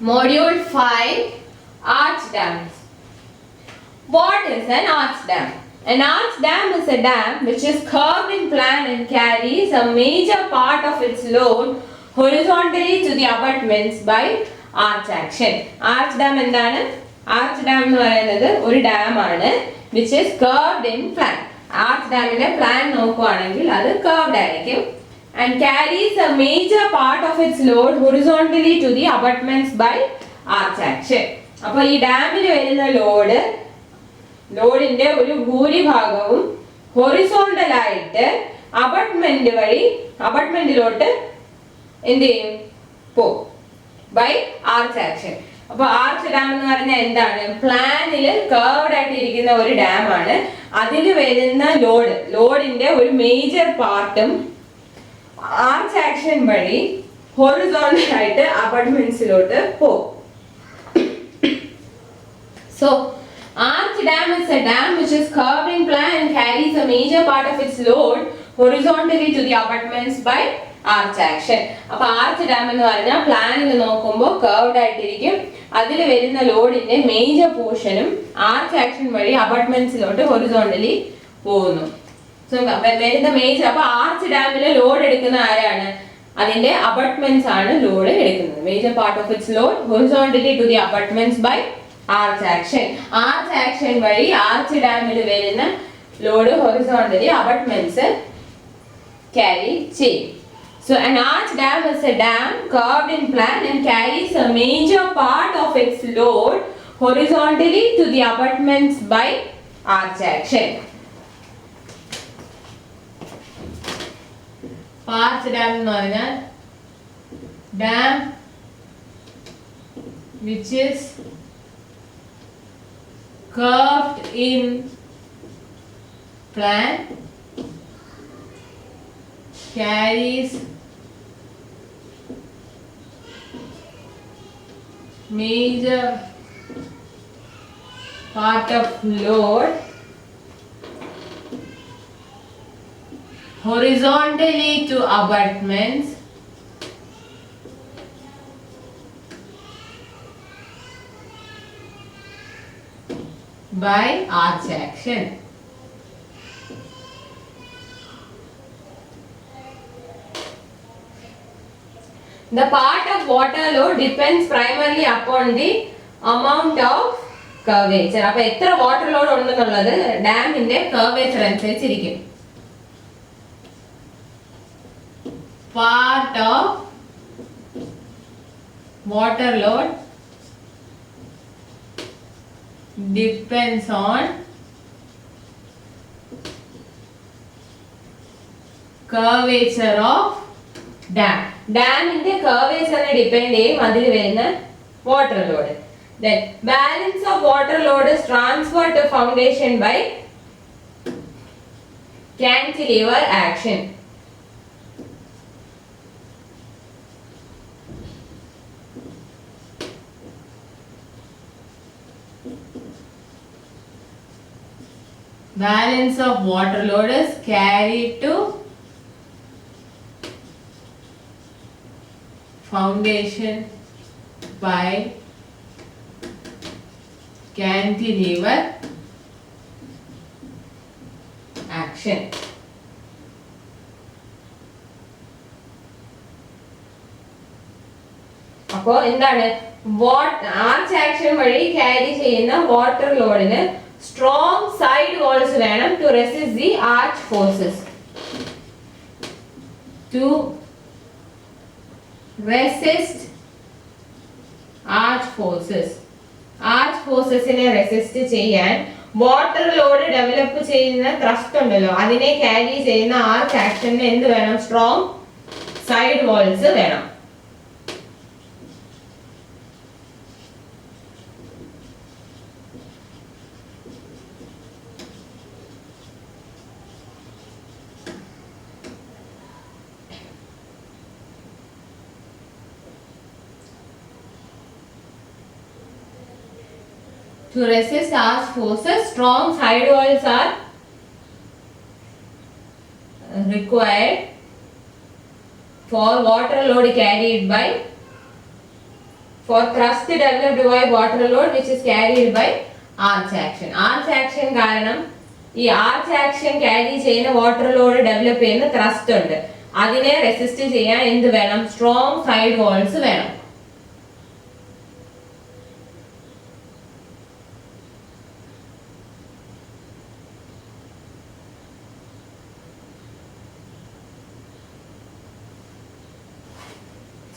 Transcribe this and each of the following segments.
Module 5 Arch Dams. What is an arch dam? An arch dam is a dam which is curved in plan and carries a major part of its load horizontally to the abutments by arch action. Arch dam എന്താണ്? Arch dam എന്ന് പറയുന്നത് ഒരു dam ആണ് which is curved in plan. Arch damന്റെ plan നോക്കുകയാണെങ്കിൽ അത് curved ആയിരിക്കും and carries a major part of its load horizontally to the abutments by arch action. അപ്പോൾ ഈ ഡാമിൽ വരുന്ന ലോഡിന്റെ ഒരു ഭൂരിഭാഗവും ഹൊറിസോണ്ടൽ ആയിട്ട് അബട്ട്മെന്റിലോട്ട് എന്ത് ചെയ്യും പോകും ബൈ ആർച്ച് ആക്ഷൻ. അപ്പോൾ ആർച്ച് ഡാം എന്ന് പറഞ്ഞാൽ എന്താണ്? പ്ലാനിൽ കർവ്ഡ് ആയിട്ട് ഇരിക്കുന്ന ഒരു ഡാം ആണ്. അതിൽ വരുന്ന ലോഡിന്റെ ഒരു മേജർ പാർട്ടും ആർച്ച് ആക്ഷൻ വഴി ഹൊറിസോണ്ടൽ ആയിട്ട് അബട്ട്മെന്റ്സിലോട്ട് പോകും. So arch dam is a dam which is curved in plan and carries a major part of its load horizontally to the abutments by arch action. അപ്പോൾ ആർച്ച് ഡാം എന്ന് പറഞ്ഞാൽ പ്ലാനിൽ നോക്കുമ്പോൾ curved ആയിട്ടിരിക്കും. അതിൽ വരുന്ന ലോഡിന്റെ മേജർ പോർഷനും ആർച്ച് ആക്ഷൻ വഴി അബട്ട്മെന്റ്സിലോട്ട് ഹൊറിസോണ്ടലി പോകുന്നു. സോ വരുന്ന മേജർ, അപ്പോൾ ആർച്ച് ഡാമിൽ ലോഡ് എടുക്കുന്ന ആരാണ്? അതിന്റെ അബട്ട്മെന്റ്സ് ആണ് ലോഡ് എടുക്കുന്നത്. Major part of its load horizontally to the abutments by arch action. Arch action വഴി ആർച്ച് ഡാമിൽ വരുന്ന ലോഡ് ഹൊറിസോണ്ടലി അബട്ട്മെന്റ്സ് ക്യാരി ചെയ്യും. So an arch dam is a dam curved in plan and carries a major part of its load horizontally to the abutments by arch action. Arch dam എന്ന് പറഞ്ഞാൽ dam which is curved in plan carries major part of load horizontally to abutments by arch action. The part of water load depends primarily upon the amount of curvature. അപ്പോൾ എത്ര water load ഉണ്ടെന്നുള്ളത് ഡാമിന്റെ curvature അനുസരിച്ചിരിക്കും. Part of water load depends on curvature of dam. ഡാമിന്റെ കർവേച്ചറിനെ depend ചെയ്യും അതിൽ വരുന്ന water load. Then balance of water load is transferred to foundation by cantilever action. Balance of water load is carried to foundation by cantilever action. അപ്പോൾ എന്താണ് arch action വഴി carry ചെയ്യുന്ന water ലോഡിന് strong side walls വേണം to resist the arch forces. To resist arch forces. Arch forcesനെ resist ചെയ്യാൻ water load develop ചെയ്യുന്ന thrust ഉണ്ടല്ലോ, അതിനെ ക്യാരി ചെയ്യുന്ന ആർച്ച് ആക്ഷന് എന്ത് വേണം? സ്ട്രോങ് സൈഡ് വാൾസ് വേണം. To resist arch forces, strong side walls are required for water load carried by for thrust developed by water load which is carried by arch action. Arch action കാരണം ഈ arch action carry ചെയ്യുന്ന water load develop ചെയ്യുന്ന thrust ഉണ്ട്. അതിനെ resist ചെയ്യാൻ എന്ത് വേണം? Strong side walls വേണം.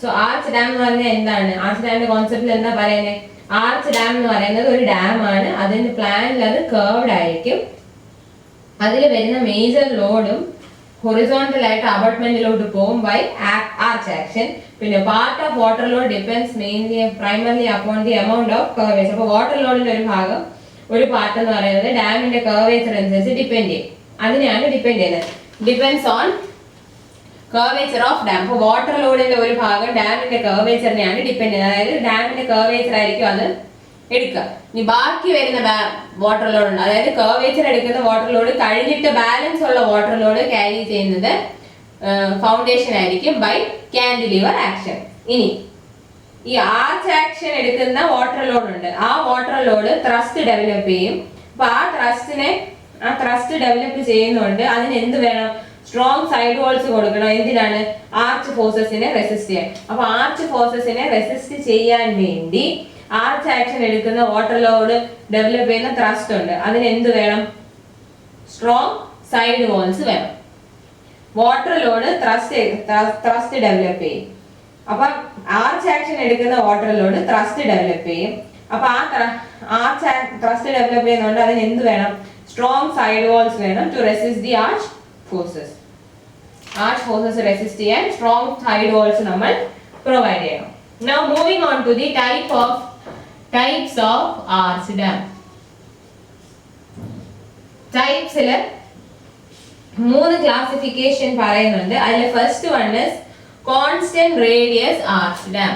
സോ ആർച്ച് ഡാം എന്ന് പറഞ്ഞാൽ എന്താണ്? ആർച്ച് ഡാമിന്റെ കോൺസെപ്റ്റിൽ എന്താ പറയുന്നത്? ആർച്ച് ഡാം എന്ന് പറയുന്നത് ഒരു ഡാം ആണ്. അതിന്റെ പ്ലാനിൽ അത് കർവ്ഡ് ആയിരിക്കും. അതിൽ വരുന്ന മേജർ ലോഡും ഹൊറിസോണ്ടൽ ആയിട്ട് അബട്ട്മെന്റിലോട്ട് പോകും ബൈ ആർച്ച് ആക്ഷൻ. പിന്നെ part of water load depends mainly primarily upon the amount of curvature. അപ്പോൾ വാട്ടർ ലോഡിന്റെ ഒരു ഭാഗം, ഒരു പാർട്ട് എന്ന് പറയുന്നത് ഡാമിന്റെ കർവേച്ചർ അനുസരിച്ച് ഡിപെൻഡ് ചെയ്യും. അതിനെയാണ് ഡിപെൻഡ് ചെയ്യുന്നത്. Depends on curvature of dam. അപ്പോൾ വാട്ടർ ലോഡിന്റെ ഒരു ഭാഗം ഡാമിന്റെ കർവേച്ചറിനെയാണ് ഡിപെൻഡ് ചെയ്യുന്നത്. അതായത് ഡാമിന്റെ കർവേച്ചർ ആയിരിക്കും അത് എടുക്കുക. ഇനി ബാക്കി വരുന്ന വാട്ടർ ലോഡ് ഉണ്ട്, അതായത് കർവേച്ചർ എടുക്കുന്ന വാട്ടർ ലോഡ് കഴിഞ്ഞിട്ട് ബാലൻസ് ഉള്ള വാട്ടർ ലോഡ് ക്യാരി ചെയ്യുന്നത് ഫൗണ്ടേഷൻ ആയിരിക്കും ബൈ കാന്റിലിവർ ആക്ഷൻ. ഇനി ഈ ആർച്ച് ആക്ഷൻ എടുക്കുന്ന വാട്ടർ ലോഡ് ഉണ്ട്, ആ വാട്ടർ ലോഡ് ത്രസ്റ്റ് ഡെവലപ്പ് ചെയ്യും. അപ്പൊ ആ ത്രസ്റ്റ് ഡെവലപ്പ് ചെയ്യുന്നുണ്ട്. അതിന് എന്ത് വേണം? സ്ട്രോങ് സൈഡ് വാൾസ് കൊടുക്കണം. എന്തിനാണ്? ആർച്ച് ഫോഴ്സസിനെ റെസിസ്റ്റ് ചെയ്യാൻ. അപ്പൊ ആർച്ച് ഫോഴ്സസിനെ റെസിസ്റ്റ് ചെയ്യാൻ വേണ്ടി ആർച്ച് ആക്ഷൻ എടുക്കുന്ന വാട്ടർ ലോഡ് ഡെവലപ്പ് ചെയ്യുന്ന ത്രസ്റ്റ് ഉണ്ട്. അതിന് എന്ത് വേണം? സ്ട്രോങ് സൈഡ് വാൾസ് വേണം. വാട്ടർ ലോഡ് ത്രസ്റ്റ് ഡെവലപ്പ് ചെയ്യും. അപ്പൊ ആർച്ച് ആക്ഷൻ എടുക്കുന്ന വാട്ടർ ലോഡ് ത്രസ്റ്റ് ഡെവലപ്പ് ചെയ്യും. അപ്പൊ ആ ആർച്ച് ത്രസ്റ്റ് ഡെവലപ്പ് ചെയ്യുന്നുണ്ട്. അതിന് എന്ത് വേണം? സ്ട്രോങ് സൈഡ് വാൾസ് വേണം to resist the arch forces. Arch forces resist ചെയ്യാൻ സ്ട്രോങ് സൈഡ് വാൾസ് നമ്മൾ പ്രൊവൈഡ് ചെയ്യണം. Now moving on to the types of arch dam. Typesൽ 3 classification പറയുന്നുണ്ട്. അതിൽ first one is constant radius arch dam.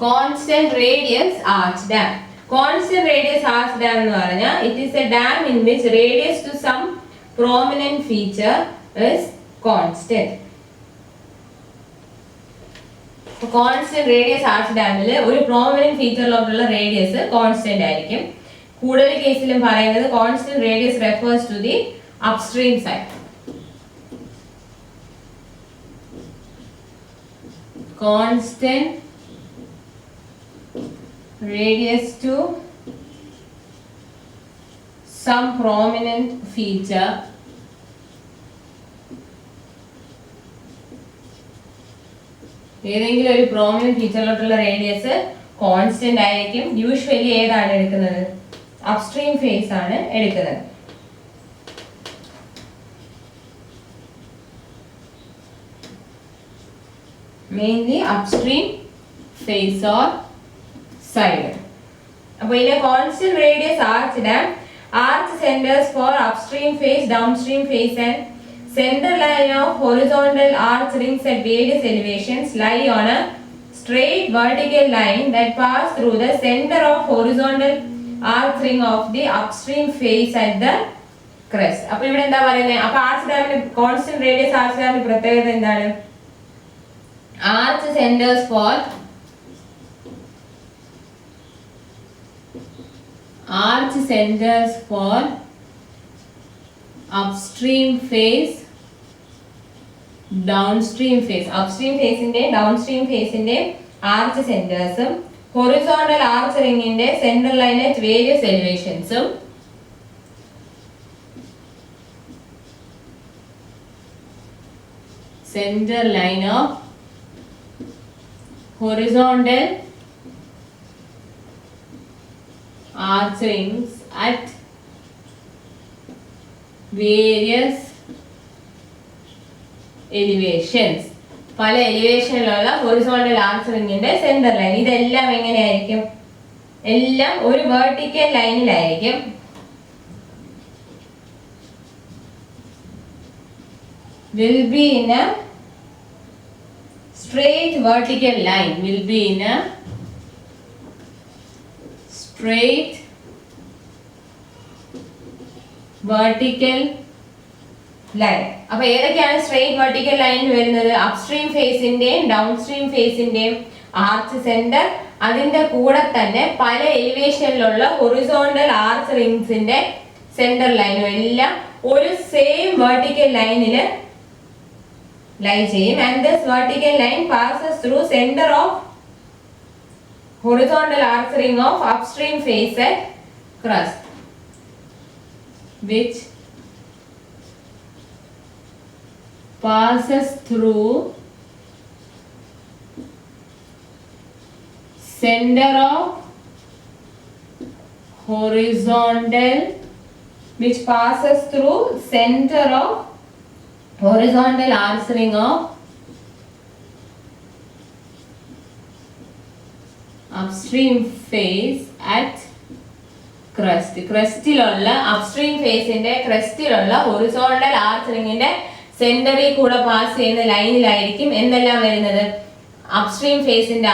Constant radius arch dam. Constant radius arch dam എന്ന് പറഞ്ഞാൽ it is a dam in which radius to some prominent feature is constant. Constant radius arch ഡാമിൽ ഒരു prominent featureലോട്ടുള്ള radius constant ആയിരിക്കും. കൂടുതൽ കേസിലും പറയുന്നത് constant radius refers to the upstream side. Constant radius to some prominent feature ഏതെങ്കിലും ഒരു prominent featureലോട്ടുള്ള radius constant ആയിരിക്കും. യൂഷ്വലി ഏതാണ് എടുക്കുന്നത്? അപ്സ്ട്രീം ഫേസ് ആണ് എടുക്കുന്നത്. Mainly upstream face or side. അപ്പോൾ ഇതിലെ constant radius arch dam, arch centers for upstream phase, downstream phase and center line of horizontal arch rings at various elevations lie on a straight vertical line that pass through the center of horizontal arch ring of the upstream phase at the crest. അപ്പോൾ ഇവിടെ എന്താ പറയുന്നത്? അപ്പോൾ arch damന്റെ constant radius arch damന്റെ പ്രത്യേകത എന്താണ്? Arch centers for upstream phase, downstream phase. Upstream phase inde downstream phase inde arch centers horizontal arch ring inde center line at various elevations center line of horizontal arch rings at various elevations. പല എലിവേഷനിലുള്ള horizontal arch റിങ്ങിന്റെ centre line. ഇതെല്ലാം എങ്ങനെയായിരിക്കും? എല്ലാം ഒരു vertical ലൈനിലായിരിക്കും. will be in a straight vertical line. Will be in a straight vertical line. അപ്പൊ ഏതൊക്കെയാണ് straight vertical line വരുന്നത്? അപ്സ്ട്രീം ഫേസിന്റെയും ഡൗൺസ്ട്രീം ഫേസിന്റെയും ആർച്ച് സെന്റർ, അതിന്റെ കൂടെ തന്നെ പല എലിവേഷനിലുള്ള ഹൊറിസോണ്ടൽ ആർച്ച് റിംഗ്സിന്റെ സെന്റർ ലൈനും എല്ലാം ഒരു സെയിം വെർട്ടിക്കൽ ലൈനിൽ ലൈ ചെയ്യും. And this vertical line passes through centre of horizontal arch ring of upstream face at crust, which passes through center of horizontal, which passes through center of horizontal arch ring of upstream face at crust. ക്രസ്റ്റിലുള്ള upstream ഫേസിന്റെ ക്രസ്റ്റിലുള്ള horizontal arch റിംഗിന്റെ സെന്ററിൽ കൂടെ pass ചെയ്യുന്ന ലൈനിലായിരിക്കും എന്തെല്ലാം വരുന്നത്? അപ്സ്ട്രീം ഫേസിന്റെ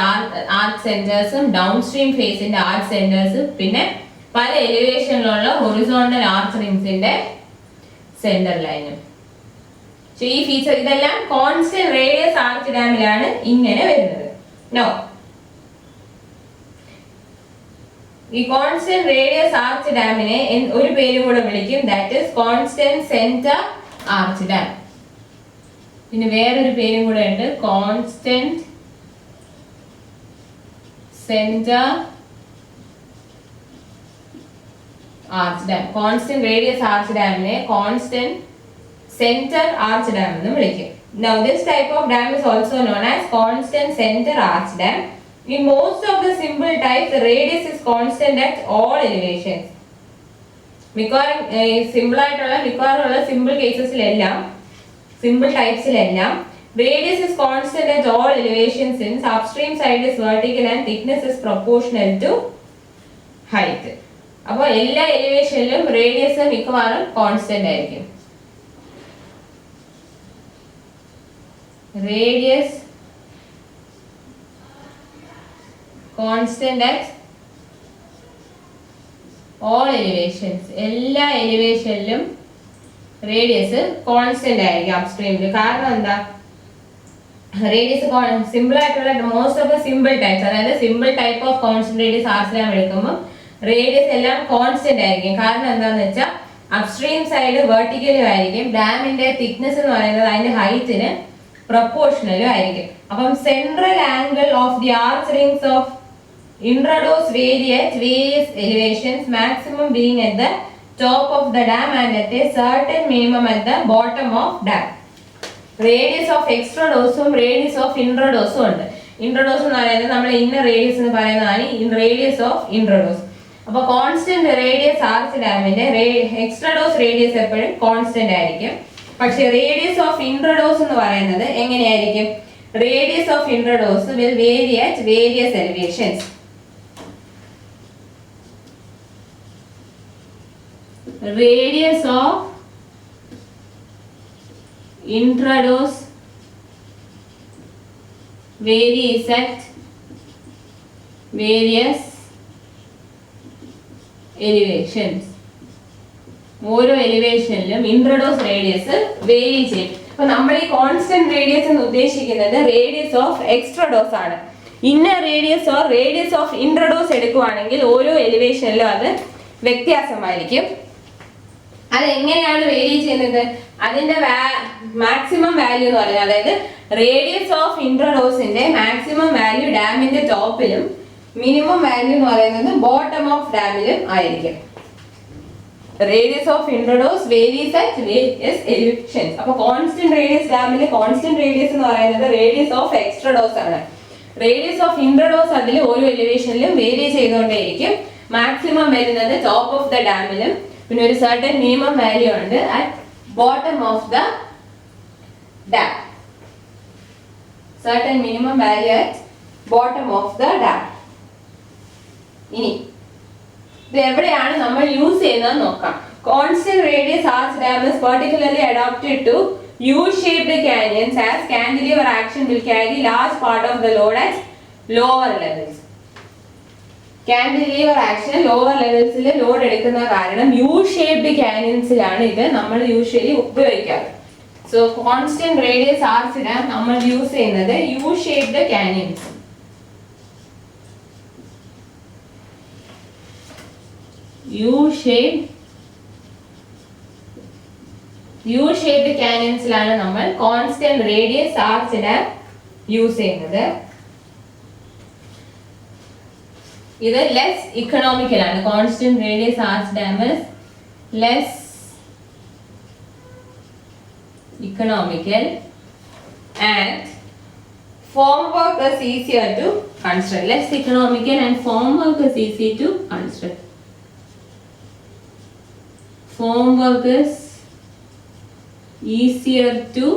ആർച്ച് സെന്റേഴ്സും ഡൗൺസ്ട്രീം ഫേസിന്റെ ആർച്ച് സെന്റേഴ്സും പിന്നെ പല എലിവേഷനിലുള്ള ഹൊറിസോണ്ടൽ ആർച്ച് റിംഗ്സിന്റെ സെന്റർ ലൈനും. ഈ ഫീച്ചർ ഇതെല്ലാം കോൺസ്റ്റന്റ് റേഡിയസ് ആർച്ച് ഡാമിലാണ് ഇങ്ങനെ വരുന്നത്. നോ, ഈ കോൺസ്റ്റന്റ് റേഡിയസ് ആർച്ച് ഡാമിനെ ഒരു പേരും കൂടെ വിളിക്കും, that is constant centre arch dam. പിന്നെ വേറൊരു പേരും കൂടെ ഉണ്ട്, constant centre arch dam. Constant radius arch ഡാമിനെ കോൺസ്റ്റന്റ് സെന്റർ ആർച്ച് ഡാം എന്ന് വിളിക്കും. Now this type of dam is also known as constant center arch dam. In most of the simple types, the radius is constant at all elevations. മിക്കവാറും simple ആയിട്ടുള്ള simple കേസസിലെല്ലാം simple ടൈപ്സിലെല്ലാം radius is constant at all elevations since upstream side is vertical and thickness is proportional to height. അപ്പോൾ എല്ലാ എലിവേഷനിലും radius മിക്കവാറും constant ആയിരിക്കും. Radius constant at all elevations. എല്ലാ എലിവേഷനിലും radius constant ആയിരിക്കും അപ്സ്ട്രീമിൽ. കാരണം എന്താ? റേഡിയസ് സിമ്പിൾ ആയിട്ടുള്ള most of the simple types, അതായത് simple type of constant radius arch dam എടുക്കുമ്പോൾ റേഡിയസ് എല്ലാം കോൺസ്റ്റന്റ് ആയിരിക്കും. കാരണം എന്താണെന്ന് വെച്ചാൽ അപ്സ്ട്രീം സൈഡ് വെർട്ടിക്കലും ആയിരിക്കും, ഡാമിന്റെ തിക്നെസ് എന്ന് പറയുന്നത് അതിന്റെ ഹൈറ്റിന് പ്രൊപ്പോർഷണലും ആയിരിക്കും. അപ്പം central angle of the arch rings of intrados vary at various elevations, maximum being at the top of the dam and at a certain minimum at the bottom of dam. Radius of extradosum radius of intradosum ഉണ്ട്. ഇൻട്രഡോസ് എന്ന് പറയുന്നത് നമ്മൾ inner radius എന്ന് പറയുന്നതാണ് radius of intrados. അപ്പോൾ constant radius arch ഡാമിന്റെ extrados radius എപ്പോഴും constant ആയിരിക്കും. പക്ഷെ റേഡിയസ് ഓഫ് ഇൻട്രഡോസ് എന്ന് പറയുന്നത് എങ്ങനെയായിരിക്കും? Radius of intrados will vary at various elevations. Radius of intrados varies at various elevations. ഓരോ എലിവേഷനിലും ഇൻട്രഡോസ് റേഡിയസ് വേരി ചെയ്യും. അപ്പൊ നമ്മൾ ഈ കോൺസ്റ്റന്റ് റേഡിയസ് എന്ന് ഉദ്ദേശിക്കുന്നത് റേഡിയസ് ഓഫ് എക്സ്ട്രഡോസ് ആണ്. Inner radius or radius of intrados എടുക്കുവാണെങ്കിൽ ഓരോ എലിവേഷനിലും അത് വ്യത്യാസമായിരിക്കും. അത് എങ്ങനെയാണ് വേരി ചെയ്യുന്നത്? അതിന്റെ മാക്സിമം വാല്യൂ എന്ന് പറയുന്നത്, അതായത് റേഡിയസ് ഓഫ് ഇൻട്രഡോസിന്റെ മാക്സിമം വാല്യൂ ഡാമിന്റെ ടോപ്പിലും മിനിമം വാല്യൂ എന്ന് പറയുന്നത് ബോട്ടം ഓഫ് ഡാമിലും ആയിരിക്കും. Radius of intrados varies at various elevations. അപ്പൊ കോൺസ്റ്റന്റ് റേഡിയസ് ഡാമിലെ കോൺസ്റ്റന്റ് റേഡിയസ് എന്ന് പറയുന്നത് റേഡിയസ് ഓഫ് എക്സ്ട്രഡോസ് ആണ്. റേഡിയസ് ഓഫ് ഇൻട്രഡോസ് അതിൽ ഓരോ എലിവേഷനിലും വേരി ചെയ്തുകൊണ്ടേയിരിക്കും. മാക്സിമം വരുന്നത് ടോപ്പ് ഓഫ് ദ ഡാമിലും പിന്നെ ഒരു സർട്ടൻ മിനിമം വാല്യൂ ഉണ്ട് at bottom of the dam. Certain minimum value at bottom of the dam. ഇനി ഇത് എവിടെയാണ് നമ്മൾ യൂസ് ചെയ്യുന്നത് നോക്കാം. Constant radius arch dam is particularly adapted to U-shaped canyons as cantilever action will carry large part of the load at lower levels. Cantilever action lower ലെവൽസിൽ load എടുക്കുന്ന കാരണം U shaped കാനിയൻസിലാണ് ഇത് നമ്മൾ യൂഷ്വലി ഉപയോഗിക്കാറ്. So constant radius arch dam നമ്മൾ use ചെയ്യുന്നത് U shaped canyons. U shaped കാനിയൻസിലാണ് നമ്മൾ constant radius arch dam use ചെയ്യുന്നത്. ഇത് ലെസ് ഇക്കണോമിക്കൽ ആണ്. Constant radius arch dam is less economical and formwork is easier to construct. Less economical and formwork is easy to construct. Formwork is easier to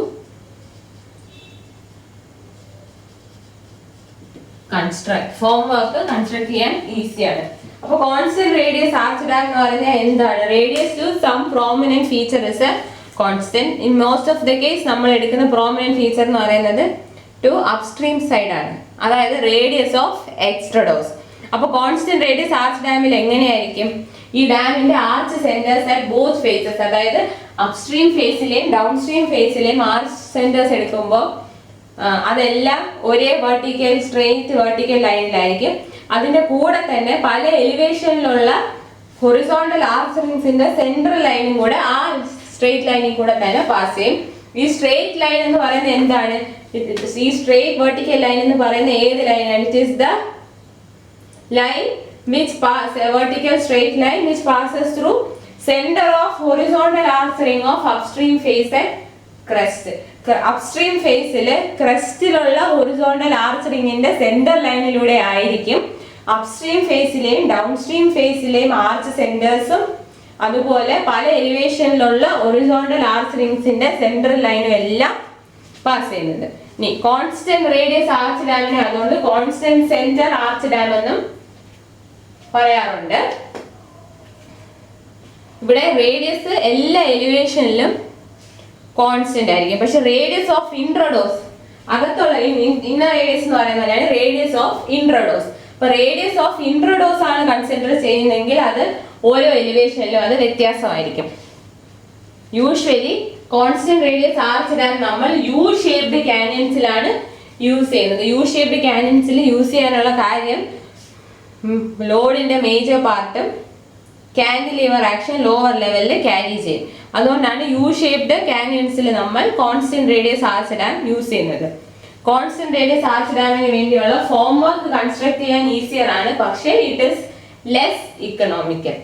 construct. Formwork construct ചെയ്യാൻ ഈസിയാണ്. അപ്പോൾ constant radius arch dam എന്ന് പറഞ്ഞാൽ എന്താണ്? Radius to some prominent feature is a constant. In most of the case നമ്മൾ എടുക്കുന്ന prominent feature എന്ന് പറയുന്നത് ടു അപ്സ്ട്രീം സൈഡ് ആണ്, അതായത് റേഡിയസ് ഓഫ് എക്സ്ട്രഡോസ്. അപ്പോൾ കോൺസ്റ്റന്റ് റേഡിയസ് ആർച്ച് ഡാമിൽ എങ്ങനെയായിരിക്കും? ഈ ഡാമിന്റെ arch centres at both faces, അതായത് അപ്സ്ട്രീം ഫേസിലെയും ഡൗൺ സ്ട്രീം ഫേസിലെയും ആർച്ച് സെന്റേഴ്സ് എടുക്കുമ്പോൾ അതെല്ലാം ഒരേ വെർട്ടിക്കൽ സ്ട്രെയിറ്റ് വെർട്ടിക്കൽ ലൈനിലായിരിക്കും. അതിന്റെ കൂടെ തന്നെ പല എലിവേഷനിലുള്ള ഹൊറിസോണ്ടൽ ആർച്ച് റിങ്സിന്റെ സെൻട്രൽ ലൈനും കൂടെ ആ സ്ട്രെയിറ്റ് ലൈനിൽ കൂടെ തന്നെ പാസ് ചെയ്യും. ഈ സ്ട്രെയിറ്റ് ലൈൻ എന്ന് പറയുന്നത് എന്താണ്? ഈ സ്ട്രെയിറ്റ് വെർട്ടിക്കൽ ലൈൻ എന്ന് പറയുന്നത് ഏത് ലൈനാണ്? It is the line which pass a vertical straight line which passes through center of horizontal arch ring of upstream face and crest. upstream ഫേസില് ക്രസ്റ്റിലുള്ള ഹൊറിസോണ്ടൽ ആർച്ച് റിങ്ങിന്റെ സെന്റർ ലൈനിലൂടെ ആയിരിക്കും അപ്സ്ട്രീം ഫേസിലെയും ഡൗൺ സ്ട്രീം ഫേസിലെയും ആർച്ച് സെന്റേഴ്സും അതുപോലെ പല എലിവേഷനിലുള്ള ഹൊറിസോണ്ടൽ ആർച്ച് റിങ്സിന്റെ സെൻട്രൽ ലൈനും എല്ലാം പാസ് ചെയ്യുന്നത്. ഇനി കോൺസ്റ്റന്റ് റേഡിയസ് ആർച്ച് ഡാമിനെ അതുകൊണ്ട് കോൺസ്റ്റന്റ് സെന്റർ ആർച്ച് ഡാം എന്നും പറയാറുണ്ട്. ഇവിടെ റേഡിയസ് എല്ലാ എലിവേഷനിലും കോൺസ്റ്റന്റ് ആയിരിക്കും. പക്ഷെ റേഡിയസ് ഓഫ് ഇൻട്രഡോസ്, അകത്തുള്ള ഇന്നർ റേഡിയസ് എന്ന് പറയുന്നതാണ് റേഡിയസ് ഓഫ് ഇൻട്രഡോസ്. അപ്പൊ റേഡിയസ് ഓഫ് ഇൻട്രഡോസ് ആണ് കൺസിഡർ ചെയ്യുന്നതെങ്കിൽ അത് ഓരോ എലിവേഷനിലും അത് വ്യത്യാസമായിരിക്കും. Usually constant radius arch dam നമ്മൾ യു ഷേപ്ഡ് കാനിയൻസിലാണ് യൂസ് ചെയ്യുന്നത്. യു ഷേപ്ഡ് കാനിയൻസിൽ യൂസ് ചെയ്യാനുള്ള കാര്യം ലോഡിന്റെ മേജർ പാർട്ടും കാന്റിലിവർ ആക്ഷൻ ലോവർ ലെവലിൽ ക്യാരി ചെയ്യും. അതുകൊണ്ടാണ് യു ഷേപ്ഡ് കാനിയൻസിൽ നമ്മൾ constant radius arch dam use ചെയ്യുന്നത്. കോൺസ്റ്റന്റ് റേഡിയസ് ആർച്ച് ഡാമിന് വേണ്ടിയുള്ള ഫോം വർക്ക് കൺസ്ട്രക്ട് ചെയ്യാൻ ഈസിയർ ആണ്, പക്ഷേ it is less economical.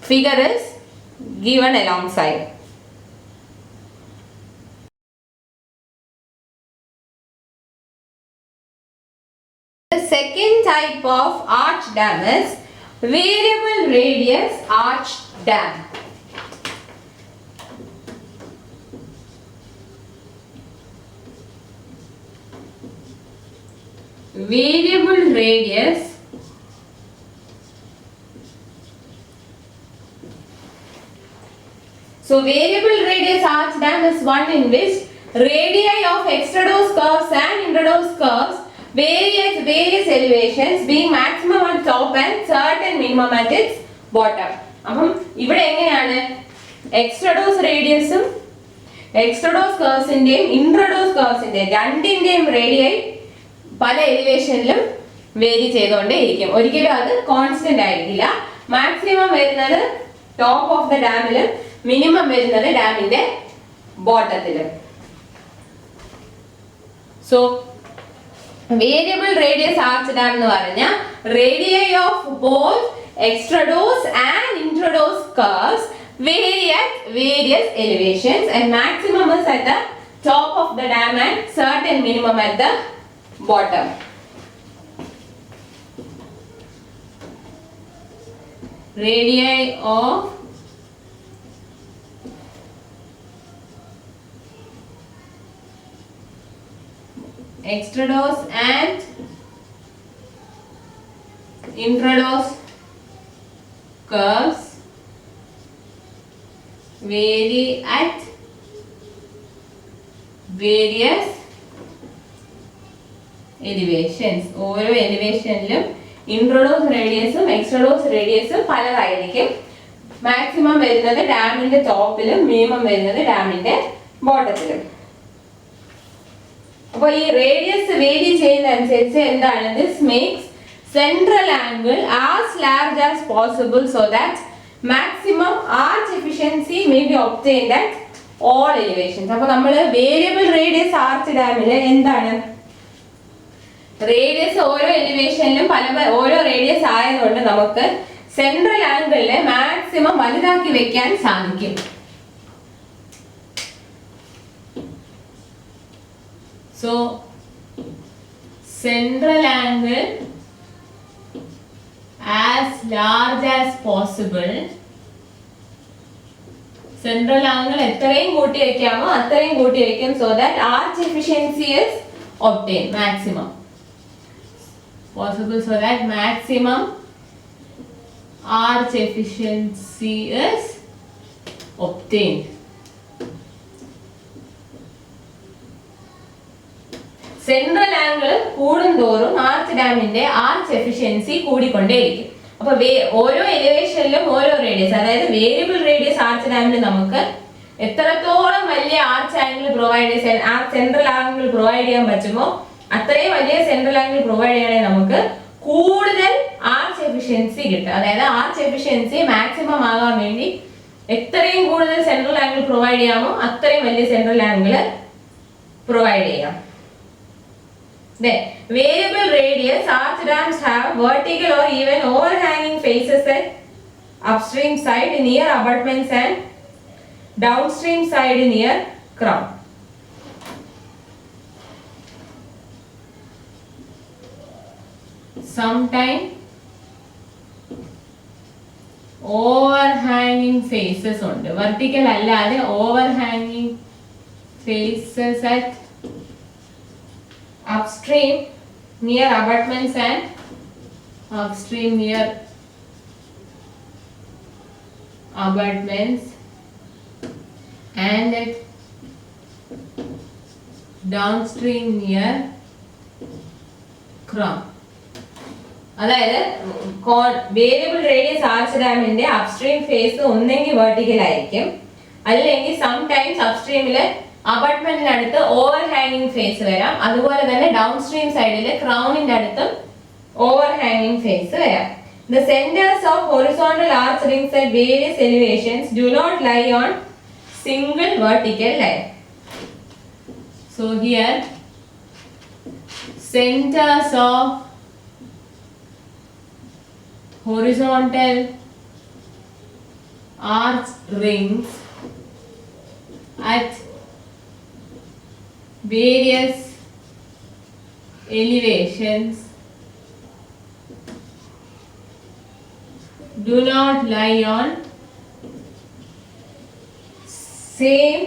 Figure is given alongside. The second type of arch dam is variable radius arch dam. Variable radius So variable radius arch dam is one in which radii of extradose curves and intradose curves vary at various elevations, being maximum at top and certain minimum at its bottom. അപ്പം ഇവിടെ എങ്ങനെയാണ് എക്സ്ട്രഡോസ് റേഡിയസും എക്സ്ട്രഡോസ് കർവ്സിന്റെയും ഇൻട്രഡോസ് കർവ്സിന്റെയും രണ്ടിന്റെയും radii പല എലിവേഷനിലും vary ചെയ്തുകൊണ്ടേ ഇരിക്കും. ഒരിക്കലും അത് constant ആയിരിക്കില്ല. Maximum വരുന്നത് ടോപ്പ് ഓഫ് ദ ഡാമിലും മിനിമം വരുന്നത് ഡാമിന്റെ ബോട്ടത്തിലും. So variable radius arch dam എന്ന് പറഞ്ഞാൽ radii of both extrados and intrados curves vary at various elevations and maximum is at the top of the dam and certain minimum at the bottom. Radii of extradose and intradose curves vary at various elevations. ഓരോ എലിവേഷനിലും ഇൻട്രഡോസ് റേഡിയസും എക്സ്ട്രഡോസ് റേഡിയസും പലതായിരിക്കും. Maximum വരുന്നത് ഡാമിന്റെ ടോപ്പിലും minimum വരുന്നത് ഡാമിന്റെ ബോട്ടത്തിലും. അപ്പോൾ ഈ radius vary ചെയ്യുന്നതനുസരിച്ച് എന്താണ്, this makes central angle as large as possible so that maximum arch efficiency may be obtained at all elevations. അപ്പോൾ നമ്മൾ വേരിയബിൾ റേഡിയസ് ആർച്ച് ഡാമിൽ എന്താണ്, റേഡിയസ് ഓരോ എലിവേഷനിലും ഓരോ റേഡിയസ് ആയതുകൊണ്ട് നമുക്ക് സെൻട്രൽ ആംഗിളിനെ മാക്സിമം വലുതാക്കി വെക്കാൻ സാധിക്കും. So central angle as large as possible, central angle എത്രയും കൂട്ടി വെക്കാമോ അത്രയും കൂട്ടി വെക്കും. So that arch efficiency is obtain maximum possible, so that maximum arch efficiency is obtained. Central angle കൂടുന്തോറും ആർച്ച് ഡാമിന്റെ ആർച്ച് എഫിഷ്യൻസി കൂടിക്കൊണ്ടേയിരിക്കും. അപ്പൊ ഓരോ എലിവേഷനിലും ഓരോ റേഡിയസ്, അതായത് വേരിയബിൾ റേഡിയസ് ആർച്ച് ഡാമിൽ നമുക്ക് എത്രത്തോളം വലിയ arch angle central angle provide ചെയ്യാൻ പറ്റുമോ അത്രയും വലിയ സെൻട്രൽ ആംഗിൾ പ്രൊവൈഡ് ചെയ്യണമെങ്കിൽ നമുക്ക് കൂടുതൽ ആർച്ച് എഫിഷ്യൻസി കിട്ടും. അതായത് ആർച്ച് എഫിഷ്യൻസി മാക്സിമം ആകാൻ വേണ്ടി എത്രയും കൂടുതൽ സെൻട്രൽ ആംഗിൾ പ്രൊവൈഡ് ചെയ്യാമോ അത്രയും വലിയ സെൻട്രൽ ആംഗിൾ പ്രൊവൈഡ് ചെയ്യാം. Variable radius arch dams have vertical or even overhanging faces at upstream side near abutments and downstream side near crown. Sometimes overhanging faces ഉണ്ട്, vertical അല്ലാതെ overhanging faces at upstream near abutments and upstream near abutments and at downstream near crown. അതായത് variable radius arch ഡാമിന്റെ upstream face ഒന്നെങ്കിൽ vertical ആയിരിക്കും, അല്ലെങ്കിൽ sometimes അപ്സ്ട്രീമില് അബട്ട്മെന്റിനടുത്ത് over ഹാങ്ങിങ് face വരാം. അതുപോലെ തന്നെ ഡൗൺ സ്ട്രീം സൈഡിൽ ക്രൗണിന്റെ അടുത്തും ഓവർ ഹാങ്ങിങ് ഫേസ് വരാം. The centers of horizontal arch rings at various elevations do not lie on single vertical line. So here centers of horizontal arch rings at various elevations do not lie on same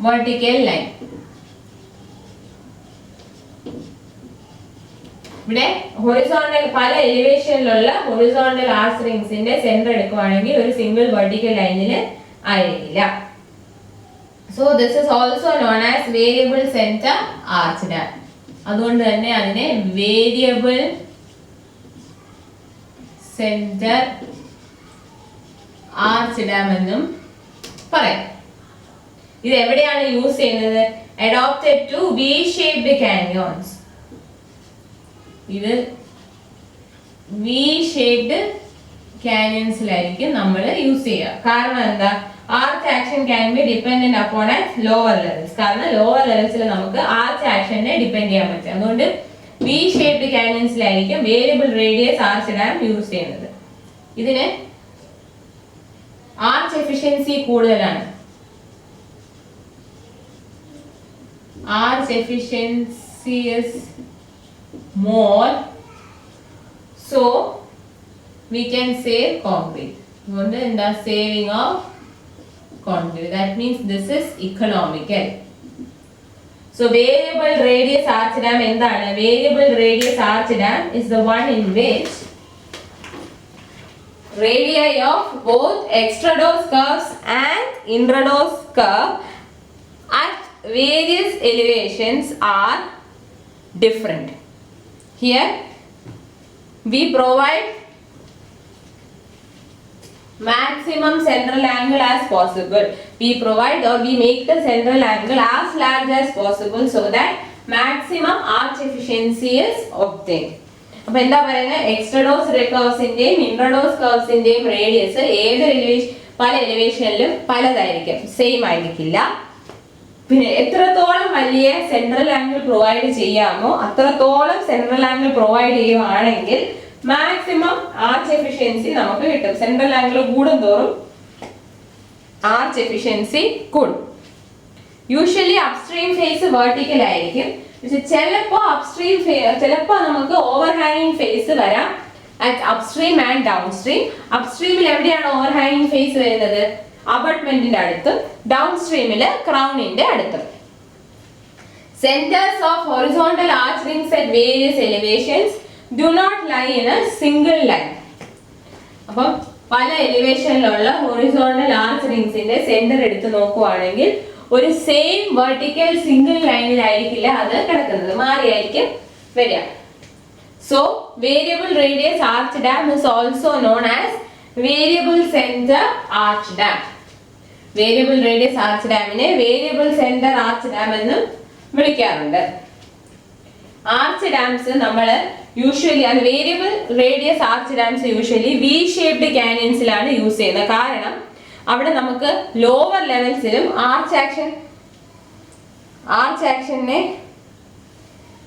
vertical line. ഇവിടെ horizontal പല എലിവേഷനിലുള്ള horizontal arch റിംഗ്സിന്റെ centre എടുക്കുവാണെങ്കിൽ ഒരു single vertical ലൈനിൽ ആയിരിക്കില്ല. So this is also known as variable center arch dam. അതുകൊണ്ട് തന്നെ അതിനെ വേരിയബിൾ സെന്റർ ആർച്ച് ഡാം എന്നും പറയാം. ഇത് എവിടെയാണ് യൂസ് ചെയ്യുന്നത്? Adapted to V-shaped canyons. ഇത് V-shaped canyonsലായിരിക്കും നമ്മൾ യൂസ് ചെയ്യുക. കാരണം എന്താ? Arch action can be dependent upon at lower levels. കാരണം lower levels നമുക്ക് arch action ഡിപെൻഡ് ചെയ്യാൻ പറ്റും. അതുകൊണ്ട് V-shaped canyonsലായിരിക്കും variable radius arch dam use ചെയ്യുന്നത്. ഇതിന് ആർച്ച് എഫിഷ്യൻസി കൂടുതലാണ്. Arch efficiency is more, so we can save concrete. അതുകൊണ്ട് എന്താ? saving of concrete. That means this is economical. So variable radius arch dam endana? Variable radius arch dam is the one in which radii of both extradose curves and intradose curve at various elevations are different. Here we provide maximum central angle as possible. We provide or we make the central angle as large as possible so that maximum arch efficiency is obtained. അപ്പോൾ എന്താ പറയുന്നത്, എക്സ്ട്രഡോസ് കർവ്സിന്റെയും ഇൻട്രഡോസ് കർവ്സിന്റെയും radius പല എലിവേഷനിലും പലതായിരിക്കും, same ആയിരിക്കില്ല. പിന്നെ എത്രത്തോളം വലിയ central angle provide ചെയ്യാമോ അത്രത്തോളം സെൻട്രൽ ആംഗിൾ പ്രൊവൈഡ് ചെയ്യുവാണെങ്കിൽ മാക്സിമം ആർച്ച് എഫിഷ്യൻസി നമുക്ക് കിട്ടും. സെൻട്രൽ ആംഗിൾ കൂടുന്തോറും ആർച്ച് എഫിഷ്യൻസി കൂടും. യൂഷ്വലി അപ്സ്ട്രീം ഫേസ് വെർട്ടിക്കൽ ആയിരിക്കും. ചിലപ്പോ നമുക്ക് ഓവർഹാങ്ങിങ് ഫേസ് വരാം അപ്സ്ട്രീം ആൻഡ് ഡൗൺ സ്ട്രീം. അപ്സ്ട്രീമിൽ എവിടെയാണ് ഓവർഹാങ്ങിങ് ഫേസ് വരുന്നത്? അബട്ട്മെന്റിന്റെ അടുത്തും ഡൗൺ സ്ട്രീമില് ക്രൗണിന്റെ അടുത്തും. Centers of horizontal arch rings at various elevations do not lie in a single line. അപ്പം പല എലിവേഷനിലുള്ള ഹൊറിസോണ്ടൽ ആർച്ച് റിംഗ്സിന്റെ സെന്റർ എടുത്ത് നോക്കുവാണെങ്കിൽ ഒരു സെയിം വെർട്ടിക്കൽ സിംഗിൾ ലൈനിലായിരിക്കില്ല അത് കിടക്കുന്നത്, മാറിയായിരിക്കും വരിക. So variable radius arch dam is also known as variable centre arch dam. Variable radius arch ഡാമിനെ വേരിയബിൾ സെന്റർ ആർച്ച് ഡാം എന്നും വിളിക്കാറുണ്ട്. ആർച്ച് ഡാംസ് നമ്മൾ യൂഷ്വലി അത് variable radius arch dams usually V shaped കാനിയൻസിലാണ് യൂസ് ചെയ്യുന്നത്. കാരണം അവിടെ നമുക്ക് ലോവർ ലെവൽസിലും ആർച്ച് ആക്ഷനെ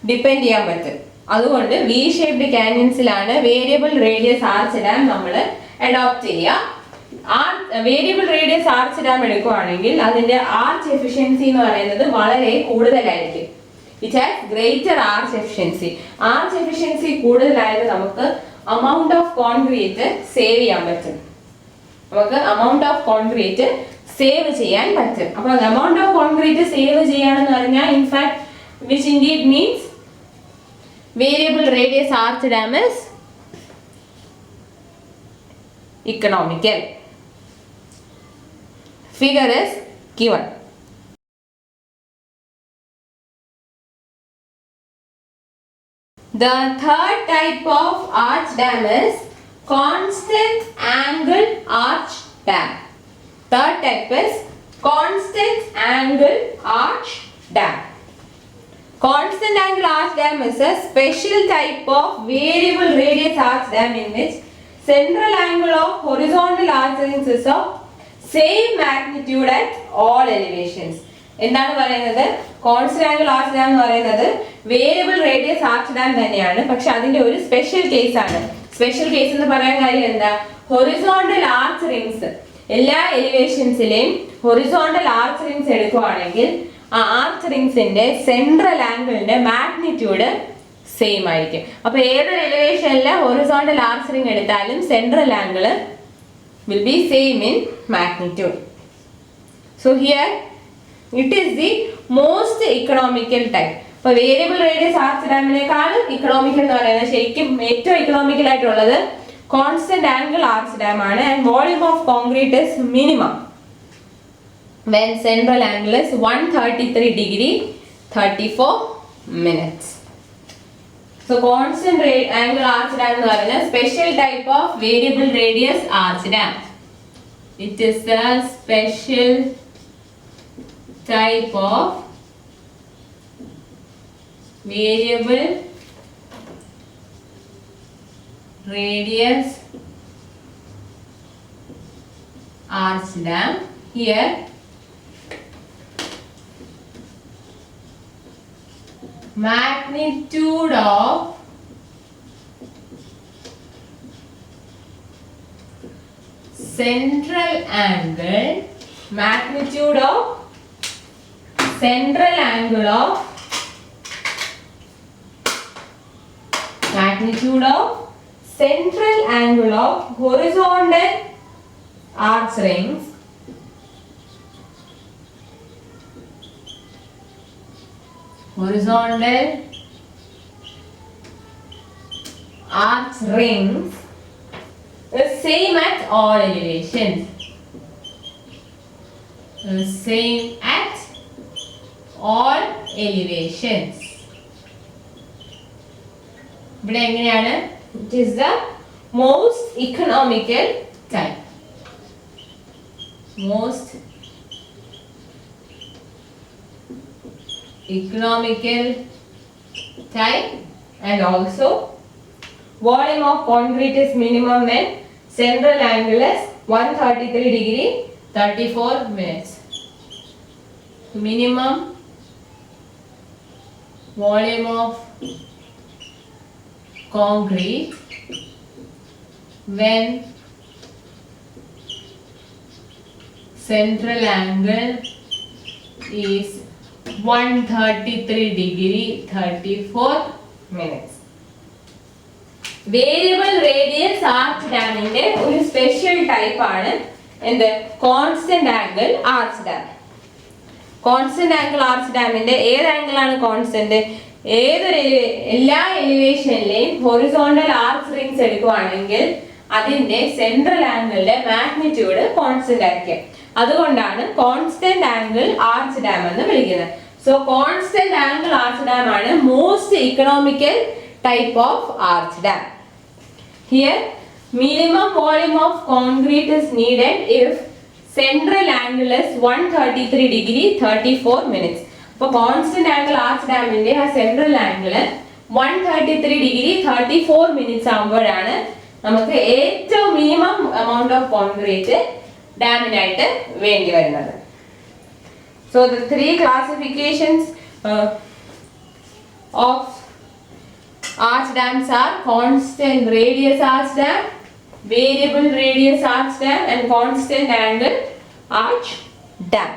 ഡിപ്പെൻഡ് ചെയ്യാൻ പറ്റും. അതുകൊണ്ട് വി ഷേപ്ഡ് കാനിയൻസിലാണ് വേരിയബിൾ റേഡിയസ് ആർച്ച് ഡാം നമ്മൾ അഡോപ്റ്റ് ചെയ്യുക. വേരിയബിൾ റേഡിയസ് ആർച്ച് ഡാം എടുക്കുകയാണെങ്കിൽ അതിന്റെ ആർച്ച് എഫിഷ്യൻസി എന്ന് പറയുന്നത് വളരെ കൂടുതലായിരിക്കും. It has greater arch efficiency. Arch efficiency കൂടുതലായത് നമുക്ക് amount of concrete സേവ് ചെയ്യാൻ പറ്റും. നമുക്ക് amount of concrete സേവ് ചെയ്യാൻ പറ്റും. അപ്പോൾ amount of concrete സേവ് ചെയ്യാനെന്ന് പറഞ്ഞാൽ in fact which indeed means variable radius arch dam is economical. Figure is given. The third type of arch dam is constant angle arch dam. Third type is constant angle arch dam. Constant angle arch dam is a special type of variable radius arch dam in which central angle of horizontal arch rings is of same magnitude at all elevations. എന്താണ് പറയുന്നത്? Constant angle arch dam എന്ന് പറയുന്നത് variable radius arch dam തന്നെയാണ്, പക്ഷെ അതിന്റെ ഒരു special case ആണ്. Special case എന്ന് പറയാൻ കാര്യം എന്താ? ഹൊറിസോണ്ടൽ ആർച്ച് റിംഗ്സ് എല്ലാ എലിവേഷൻസിലെയും ഹൊറിസോണ്ടൽ ആർച്ച് റിംഗ്സ് എടുക്കുകയാണെങ്കിൽ ആ ആർച്ച് റിംഗ്സിന്റെ സെൻട്രൽ ആംഗിളിന്റെ മാഗ്നിറ്റ്യൂഡ് സെയിം ആയിരിക്കും. അപ്പൊ ഏതൊരു എലിവേഷനിലെ ഹൊറിസോണ്ടൽ ആർച്ച് റിംഗ് എടുത്താലും central angle will be same in magnitude. So here it is the most economical type. അപ്പോൾ വേരിയബിൾ റേഡിയസ് ആർച്ച് ഡാമിനേക്കാളും ഇക്കണോമിക്കൽ എന്ന് പറയുന്നത് ശരിക്കും ഏറ്റവും ഇക്കണോമിക്കൽ ആയിട്ടുള്ളത് കോൺസ്റ്റന്റ് ആംഗിൾ ആർച്ച് ഡാം ആണ്. And volume of concrete is minimum when central angle is 133 degree 34 minutes. So constant angle arch dam എന്ന് പറയുന്നത് special type of variable radius arch dam. It is a special type of variable radius arch dam. Here magnitude of central angle, magnitude of central angle of central angle of horizontal arch rings is same at all elevations. Same at all elevations. ഇവിടെ എങ്ങനെയാണ്? It is the most economical type. Most economical type, and also volume of concrete is minimum when central angle is 133 degree 34 minutes. Minimum volume of concrete when central angle is 133 degree 34 minutes. Variable radius arch ഡാമിന്റെ ഒരു special type ആണ് എന്ത് constant angle arch dam. Constant angle arch ഡാമിന്റെ ഏത് angle ആണ് constant? എല്ലാ എലിവേഷനിലെയും horizontal arch rings എടുക്കുവാണെങ്കിൽ അതിന്റെ സെൻട്രൽ ആംഗിളിന്റെ മാഗ്നിറ്റ്യൂഡ് കോൺസ്റ്റന്റ് ആയിരിക്കും. അതുകൊണ്ടാണ് കോൺസ്റ്റന്റ് ആംഗിൾ ആർച്ച് ഡാം എന്ന് വിളിക്കുന്നത്. So constant angle arch dam ആണ് most economical type of arch dam. Here minimum volume of concrete is needed if central angle is 133 degree 34 minutes. അപ്പോൾ constant angle arch ഡാമിന്റെ ആ central angle 133 degree 34 minutes ആകുമ്പോഴാണ് നമുക്ക് ഏറ്റവും minimum amount of concrete ഡാമിനായിട്ട് വേണ്ടി വരുന്നത്. So the three classifications of arch dams are constant radius arch dam, variable radius arch dam, and constant angle arch dam.